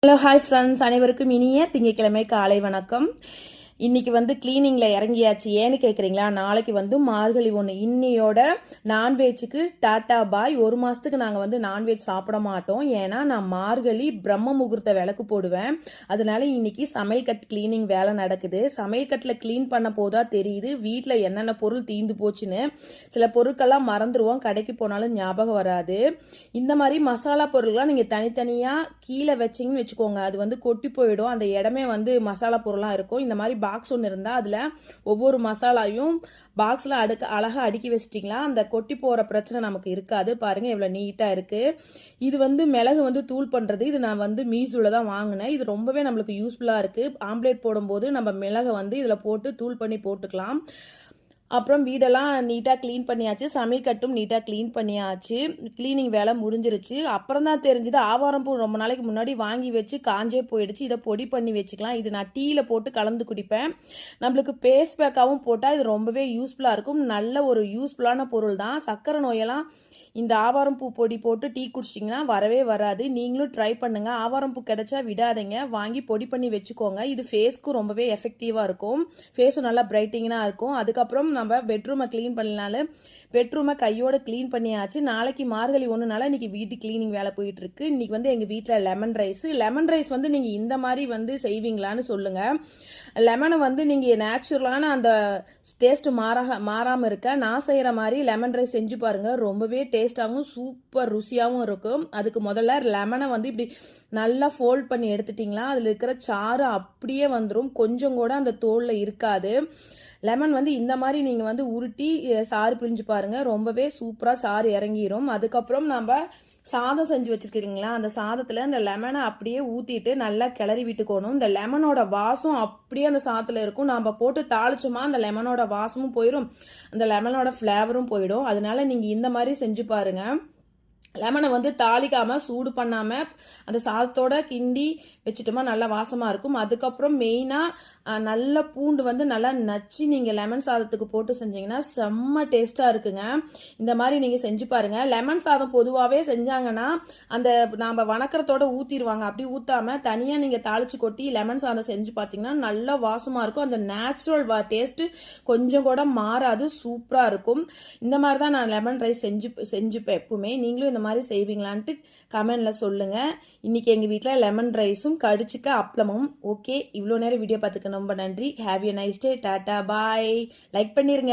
Hello hi friends, அனைவருக்கும் இனிய திங்கட்கிழமை காலை வணக்கம். இன்னைக்கு கிளீனிங்கில் இறங்கியாச்சு. ஏன்னு கேட்குறீங்களா? நாளைக்கு மார்கழி ஒன்று. இன்னையோட நான்வெஜ்ஜுக்கு டாட்டா பாய். ஒரு மாதத்துக்கு நாங்கள் நான்வெஜ் சாப்பிட மாட்டோம். ஏன்னா நான் மார்கழி பிரம்ம முகூர்த்த விளக்கு போடுவேன். அதனால இன்னைக்கு சமையல் கட் கிளீனிங் வேலை நடக்குது. சமையல் கட்டில் க்ளீன் பண்ண போதா தெரியுது வீட்டில் என்னென்ன பொருள் தீந்து போச்சுன்னு. சில பொருட்கள்லாம் மறந்துடுவோம், கடைக்கு போனாலும் ஞாபகம் வராது. இந்த மாதிரி மசாலா பொருள்லாம் நீங்கள் தனித்தனியாக கீழே வச்சிங்கன்னு வச்சுக்கோங்க, அது கொட்டி போயிடும். அந்த இடமே மசாலா பொருளாக இருக்கும். இந்த மாதிரி பாக்ஸ் ஒன்று இருந்தால் அதில் ஒவ்வொரு மசாலாயும் பாக்ஸில் அழகாக அடுக்கி வச்சிட்டிங்களா அந்த கொட்டி போகிற பிரச்சனை நமக்கு இருக்காது. பாருங்கள் எவ்வளோ நீட்டாக இருக்குது. இது மிளகு தூள் பண்ணுறது. இது நான் மீஷோவில் தான் வாங்கினேன். இது ரொம்பவே நம்மளுக்கு யூஸ்ஃபுல்லாக இருக்குது. ஆம்லேட் போடும்போது நம்ம மிளகை இதில் போட்டு தூள் பண்ணி போட்டுக்கலாம். அப்புறம் வீடெல்லாம் நீட்டாக க்ளீன் பண்ணியாச்சு. சமையல் கட்டும் நீட்டாக க்ளீன் பண்ணியாச்சு. க்ளீனிங் வேலை முடிஞ்சிருச்சு. அப்புறம் தான் தெரிஞ்சுது ஆவாரம் பூ ரொம்ப நாளைக்கு முன்னாடி வாங்கி வச்சு காஞ்சே போயிடுச்சு. இதை பொடி பண்ணி வச்சுக்கலாம். இது நான் டீயில் போட்டு கலந்து குடிப்பேன். நம்மளுக்கு பேஸ்ட் பேக்காகவும் போட்டால் இது ரொம்பவே யூஸ்ஃபுல்லாக இருக்கும். நல்ல ஒரு யூஸ்ஃபுல்லான பொருள் தான். சர்க்கரை நோயெல்லாம் இந்த ஆவாரம் பூ பொடி போட்டு டீ குடிச்சிட்டிங்கன்னா வரவே வராது. நீங்களும் ட்ரை பண்ணுங்கள். ஆவாரம் பூ கிடைச்சா விடாதீங்க, வாங்கி பொடி பண்ணி வச்சுக்கோங்க. இது ஃபேஸ்க்கும் ரொம்பவே எஃபெக்டிவாக இருக்கும். ஃபேஸும் நல்லா பிரைட்டிங்காக இருக்கும். அதுக்கப்புறம் நம்ம பெட்ரூமை க்ளீன் பண்ணனால பெட்ரூமை கையோட க்ளீன் பண்ணியாச்சு. நாளைக்கு மார்கழி ஒன்றுனால இன்றைக்கி வீட்டு க்ளீனிங் வேலை போயிட்டுருக்கு. இன்றைக்கி எங்கள் வீட்டில் லெமன் ரைஸ் நீங்கள் இந்த மாதிரி செய்வீங்களான்னு சொல்லுங்கள். லெமனை நீங்கள் நேச்சுரலான அந்த டேஸ்ட்டு மாறாமல் இருக்க நான் செய்கிற மாதிரி லெமன் ரைஸ் செஞ்சு பாருங்கள். ரொம்பவே டேஸ்ட்டாகவும் சூப்பர் ருசியாகவும் இருக்கும். அதுக்கு முதல்ல லெமனை இப்படி நல்லா ஃபோல்ட் பண்ணி எடுத்துட்டிங்களா அதில் இருக்கிற சாறு அப்படியே வந்துடும். கொஞ்சம் கூட அந்த தோலில் இருக்காது. லெமன் இந்த மாதிரி நீங்கள் உருட்டி சாறு பிழிஞ்சு பாருங்கள். ரொம்பவே சூப்பராக சாறு இறங்கிடும். அதுக்கப்புறம் நம்ம சாதம் செஞ்சு வச்சுருக்கீங்களா அந்த சாதத்தில் அந்த லெமனை அப்படியே ஊற்றிட்டு நல்லா கிளறி விட்டுக்கணும். இந்த லெமனோட வாசம் அப்படியே அந்த சாதத்தில் இருக்கும். நம்ம போட்டு தாளிச்சோமா அந்த லெமனோட வாசமும் போயிடும், அந்த லெமனோட ஃப்ளேவரும் போயிடும். அதனால நீங்கள் இந்த மாதிரி செஞ்சு பாருங்கள். லெமனை தாளிக்காமல் சூடு பண்ணாமல் அந்த சாதத்தோட கிண்டி வச்சுட்டோமா நல்லா வாசமாக இருக்கும். அதுக்கப்புறம் மெயினாக நல்ல பூண்டு நல்லா நச்சு நீங்கள் லெமன் சாதத்துக்கு போட்டு செஞ்சிங்கன்னா செம்ம டேஸ்ட்டாக இருக்குங்க. இந்த மாதிரி நீங்கள் செஞ்சு பாருங்கள். லெமன் சாதம் பொதுவாகவே செஞ்சாங்கன்னா அந்த நாம் வணக்கறத்தோடு ஊற்றிடுவாங்க. அப்படி ஊற்றாமல் தனியாக நீங்கள் தாளித்து கொட்டி லெமன் சாதம் செஞ்சு பார்த்தீங்கன்னா நல்லா வாசமாக இருக்கும். அந்த நேச்சுரல் டேஸ்ட்டு கொஞ்சம் கூட மாறாது, சூப்பராக இருக்கும். இந்த மாதிரி தான் நான் லெமன் ரைஸ் செஞ்சுப்பேன் எப்பவுமே. நீங்களும் இந்த மாதிரி செய்வீங்களான்ட்டு கமெண்டில் சொல்லுங்கள். இன்றைக்கி எங்கள் வீட்டில் லெமன் ரைஸும் கடிச்சிக்க அப்பளமும். ஓகே, இவ்வளோ நேரம் வீடியோ பார்த்துக்க ரொம்ப நன்றி. Have a nice day. Tata bye. Like பண்ணிடுங்க.